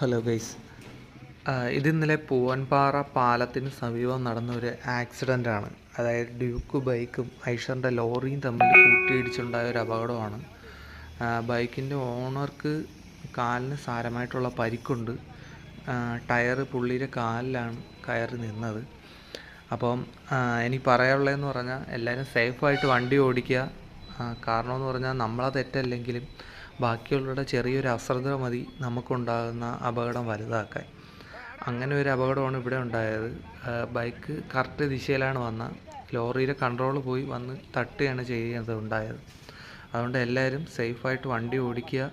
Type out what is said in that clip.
Hello guys, ഇത് ഇന്നലെ പൂവൻപാറ പാലത്തിന് സമീപം നടന്ന ഒരു ആക്സിഡൻ്റാണ്. അതായത് ഡ്യൂക്ക് ബൈക്കും ഐഷറിൻ്റെ ലോറിയും തമ്മിൽ കൂട്ടിയിടിച്ചുണ്ടായ ഒരു അപകടമാണ്. ബൈക്കിൻ്റെ ഓണർക്ക് കാലിന് സാരമായിട്ടുള്ള പരിക്കുണ്ട്. ടയർ പുള്ളിയുടെ കാലിലാണ് കയറി നിന്നത്. അപ്പം എനിക്ക് പറയാനുള്ളതെന്ന് പറഞ്ഞാൽ എല്ലാവരും സേഫായിട്ട് വണ്ടി ഓടിക്കുക. കാരണമെന്ന് പറഞ്ഞാൽ നമ്മളെ തെറ്റല്ലെങ്കിലും ബാക്കിയുള്ളവരുടെ ചെറിയൊരു അശ്രദ്ധ മതി നമുക്കുണ്ടാകുന്ന അപകടം വലുതാക്കാൻ. അങ്ങനെ ഒരു അപകടമാണ് ഇവിടെ ഉണ്ടായത്. ബൈക്ക് കറക്റ്റ് ദിശയിലാണ് വന്നത്, ലോറിയുടെ കൺട്രോൾ പോയി വന്ന് തട്ടുകയാണ് ചെയ്യുന്നത് ഉണ്ടായത്. അതുകൊണ്ട് എല്ലാവരും സേഫായിട്ട് വണ്ടി ഓടിക്കുക.